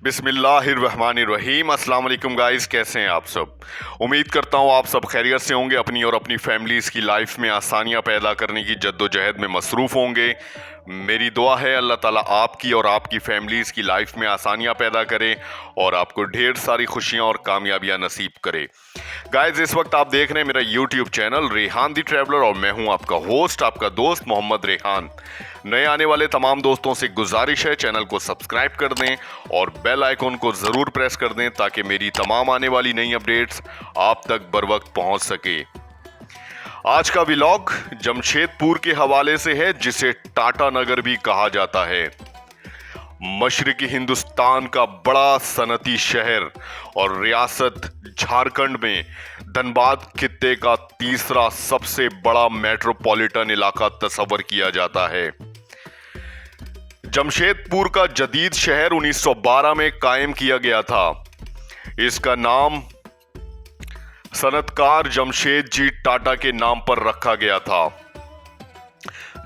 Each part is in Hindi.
बिस्मिल्लाहिर्रहमानिर्रहीम। अस्सलाम वालेकुम गाइस, कैसे हैं आप सब। उम्मीद करता हूँ आप सब खैरियत से होंगे, अपनी और अपनी फैमिलीज़ की लाइफ में आसानियाँ पैदा करने की जद्दोजहद में मसरूफ़ होंगे। मेरी दुआ है अल्लाह ताला आपकी और आपकी फैमिलीज़ की लाइफ में आसानियाँ पैदा करे और आपको ढेर सारी खुशियाँ और कामयाबियाँ नसीब करे। गाइस, इस वक्त आप देख रहे हैं मेरा यूट्यूब चैनल रेहान दी ट्रैवलर और मैं हूं आपका होस्ट, आपका दोस्त मोहम्मद रेहान। नए आने वाले तमाम दोस्तों से गुजारिश है चैनल को सब्सक्राइब कर दें और बेल आइकॉन को ज़रूर प्रेस कर दें ताकि मेरी तमाम आने वाली नई अपडेट्स आप तक बर वक्त पहुंच सके। आज का व्लॉग जमशेदपुर के हवाले से है, जिसे टाटा नगर भी कहा जाता है। मशरकी हिंदुस्तान का बड़ा सनती शहर और रियासत झारखंड में धनबाद खित्ते का तीसरा सबसे बड़ा मेट्रोपॉलिटन इलाका तस्वर किया जाता है। जमशेदपुर का जदीद शहर 1912 में कायम किया गया था। इसका नाम सनतकार जमशेद जी टाटा के नाम पर रखा गया था,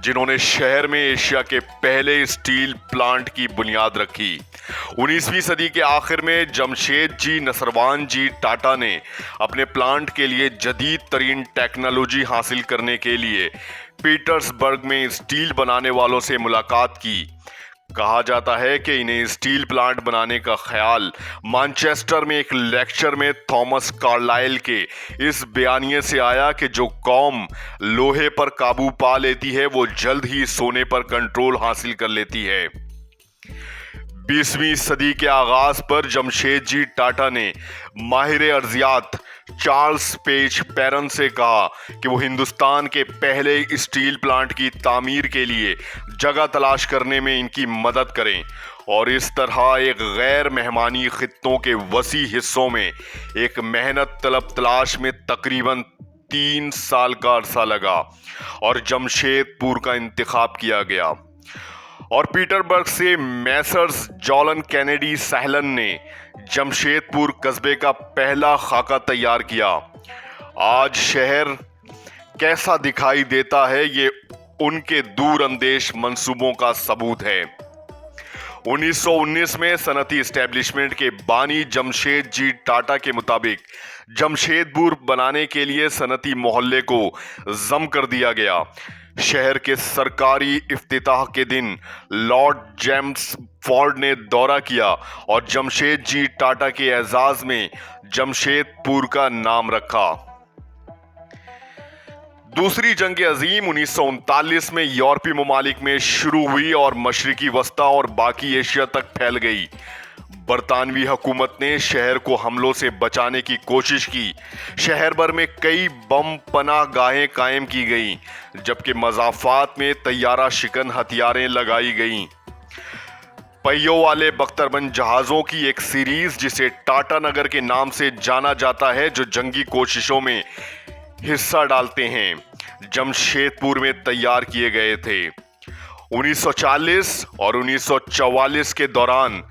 जिन्होंने शहर में एशिया के पहले स्टील प्लांट की बुनियाद रखी। 19वीं सदी के आखिर में जमशेद जी नसरवान जी टाटा ने अपने प्लांट के लिए जदीद तरीन टेक्नोलॉजी हासिल करने के लिए पीटर्सबर्ग में स्टील बनाने वालों से मुलाकात की। कहा जाता है कि इन्हें स्टील प्लांट बनाने का ख्याल मैनचेस्टर में एक लेक्चर में थॉमस कार्लाइल के इस बयानिए से आया कि जो कौम लोहे पर काबू पा लेती है वो जल्द ही सोने पर कंट्रोल हासिल कर लेती है। 20वीं सदी के आगाज पर जमशेद जी टाटा ने माहिर अर्जियात चार्ल्स पेज पैरन से कहा कि वो हिंदुस्तान के पहले स्टील प्लांट की तामीर के लिए जगह तलाश करने में इनकी मदद करें, और इस तरह एक गैर मेहमानी खित्तों के वसी हिस्सों में एक मेहनत तलब तलाश में तकरीबन 3 साल का अरसा लगा और जमशेदपुर का इंतखाब किया गया। और पीटरबर्ग से मैसर्स जॉलन कैनेडी सहलन ने जमशेदपुर कस्बे का पहला खाका तैयार किया। आज शहर कैसा दिखाई देता है ये उनके दूरअंदेश मंसूबों का सबूत है। 1919 में सनती एस्टेब्लिशमेंट के बानी जमशेद जी टाटा के मुताबिक जमशेदपुर बनाने के लिए सनती मोहल्ले को जम कर दिया गया। शहर के सरकारी इफ्तिताह के दिन लॉर्ड जेम्स फोर्ड ने दौरा किया और जमशेद जी टाटा के एजाज में जमशेदपुर का नाम रखा। दूसरी जंग अजीम 1939 में यूरोपीय ममालिक में शुरू हुई और मशरिकी वस्ता और बाकी एशिया तक फैल गई। बरतानवी हुकूमत ने शहर को हमलों से बचाने की कोशिश की। शहर भर में कई बम पनाह गाहें कायम की गईं, जबकि मज़ाफ़ात में तैयारा शिकन हथियारें लगाई गईं। पहियों वाले बख्तरबंद जहाज़ों की एक सीरीज, जिसे टाटा नगर के नाम से जाना जाता है, जो जंगी कोशिशों में हिस्सा डालते हैं, जमशेदपुर में तैयार किए गए थे। 1940 और 1944 के दौरान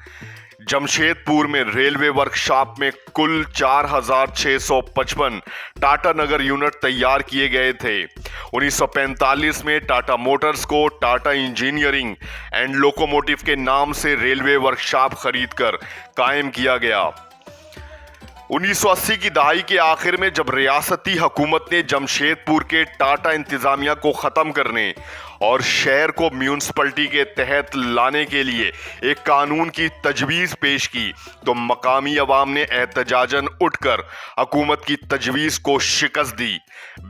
जमशेदपुर में रेलवे वर्कशॉप में कुल 4655 टाटा नगर यूनिट तैयार किए गए थे। 1945 में टाटा मोटर्स को टाटा इंजीनियरिंग एंड लोकोमोटिव के नाम से रेलवे वर्कशॉप खरीदकर कायम किया गया। 1980 की दहाई के आखिर में जब रियासती हुकूमत ने जमशेदपुर के टाटा इंतजामिया को ख़त्म करने और शहर को म्यूनसिपलिटी के तहत लाने के लिए एक कानून की तजवीज़ पेश की, तो मकामी अवाम ने एहतजाजन उठकर हुकूमत की तजवीज़ को शिकस्त दी।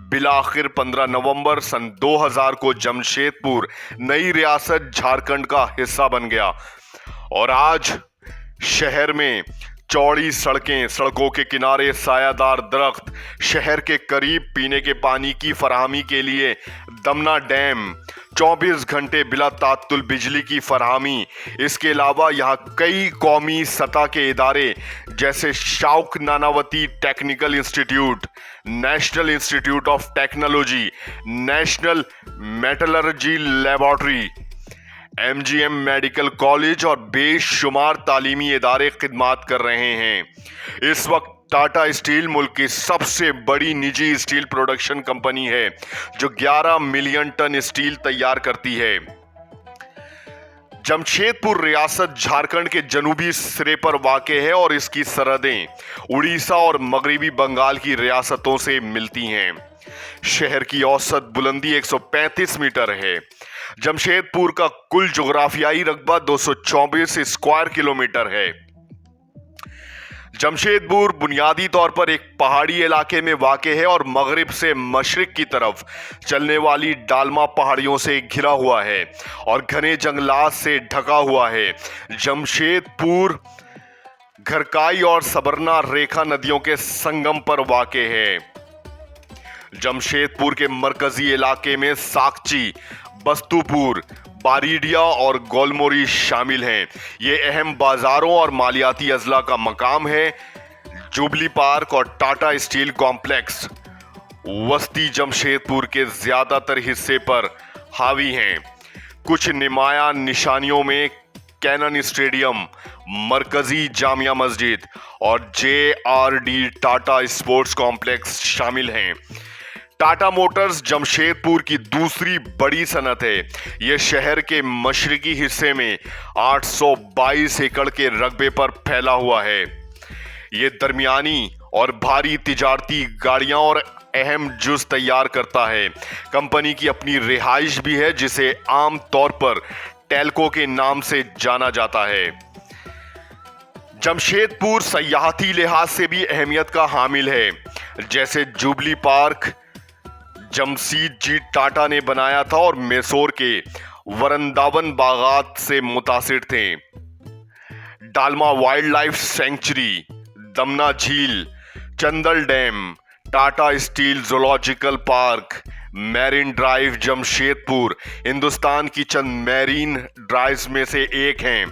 बिलाखिर 15 नवंबर सन 2000 को जमशेदपुर नई रियासत झारखंड का हिस्सा बन गया और आज शहर में चौड़ी सड़कें, सड़कों के किनारे सायादार दरख्त, शहर के करीब पीने के पानी की फराहमी के लिए दमना डैम, 24 घंटे बिला तात्तुल बिजली की फराहमी। इसके अलावा यहाँ कई कौमी सतह के इदारे जैसे शौक Nanavati technical institute, national institute of technology, national metallurgy laboratory, MGM medical college और बेशुमार तालीमी इदारे खिदमात कर रहे हैं। इस वक्त टाटा स्टील मुल्क की सबसे बड़ी निजी स्टील प्रोडक्शन कंपनी है, जो 11 मिलियन टन स्टील तैयार करती है। जमशेदपुर रियासत झारखंड के जनूबी सिरे पर वाक़ है और इसकी सरहदें उड़ीसा और मगरबी बंगाल की रियासतों से मिलती हैं। शहर की औसत बुलंदी 135 मीटर है। जमशेदपुर का कुल जोग्राफियाई रकबा 224 स्क्वायर किलोमीटर है। जमशेदपुर बुनियादी तौर पर एक पहाड़ी इलाके में वाक़ है और मगरिब से मशरिक की तरफ चलने वाली डालमा पहाड़ियों से घिरा हुआ है और घने जंगलात से ढका हुआ है। जमशेदपुर घरकाई और सबरना रेखा नदियों के संगम पर वाक़ है। जमशेदपुर के मरकजी इलाके में साकची, बस्तुपुर, बारीडिया और गोलमोरी शामिल हैं। ये अहम बाजारों और मालियाती अजला का मकाम है। जुबली पार्क और टाटा स्टील कॉम्प्लेक्स वस्ती जमशेदपुर के ज्यादातर हिस्से पर हावी हैं। कुछ नुमाया निशानियों में कैनन स्टेडियम, मरकजी जामिया मस्जिद और JRD टाटा स्पोर्ट्स कॉम्प्लेक्स शामिल हैं। टाटा मोटर्स जमशेदपुर की दूसरी बड़ी सनत है। यह शहर के मशरकी हिस्से में 822 एकड़ के रकबे पर फैला हुआ है। यह दरमियानी और भारी तिजारती गाड़ियां और अहम जुज़ तैयार करता है। कंपनी की अपनी रिहाइश भी है जिसे आम तौर पर टेल्को के नाम से जाना जाता है। जमशेदपुर सयाहती लिहाज से भी अहमियत का हामिल है। जैसे जुबली पार्क जमशेदजी टाटा ने बनाया था और मैसूर के वृंदावन बागात से मुतासिर थे। Dalma wild life sanctuary, Damna झील, Chandil dam, Tata steel zoological park, marine drive Jamshedpur Hindustan की चंद मैरीन ड्राइव्स में से एक हैं।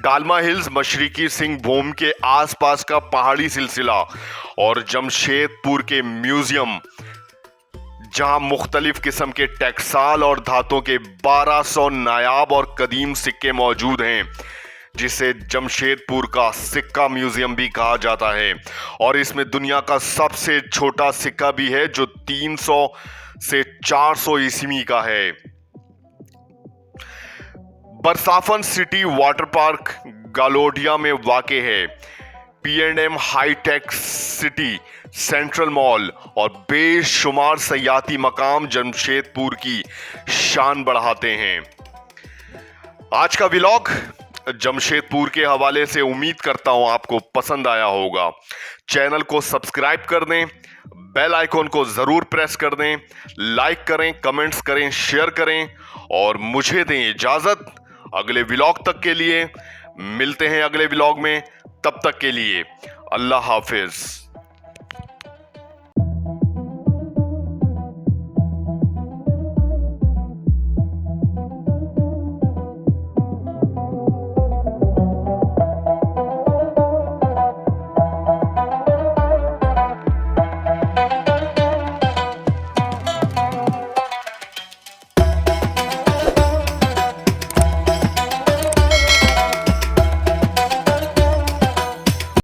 डालमा हिल्स मशरकी सिंहभूम के आसपास का पहाड़ी सिलसिला और जमशेदपुर के म्यूजियम जहां मुख्तलिफ किस्म के टेक्साल और धातों के 1200 नायाब और कदीम सिक्के मौजूद हैं, जिसे जमशेदपुर का सिक्का म्यूजियम भी कहा जाता है। और इसमें दुनिया का सबसे छोटा सिक्का भी है जो 300 से 400 ईस्वी का है। बरसाफन सिटी वाटर पार्क गालोडिया में वाक़े है। P&M hi tech city, central mall और बेशुमार सयाती मकाम जमशेदपुर की शान बढ़ाते हैं। आज का व्लॉग जमशेदपुर के हवाले से उम्मीद करता हूं आपको पसंद आया होगा। चैनल को सब्सक्राइब कर दें, बेल आइकॉन को जरूर प्रेस कर दें, लाइक करें, कमेंट्स करें, शेयर करें और मुझे दें इजाजत। अगले व्लॉग तक के लिए मिलते हैं अगले व्लॉग में। तब तक के लिए अल्लाह हाफिज।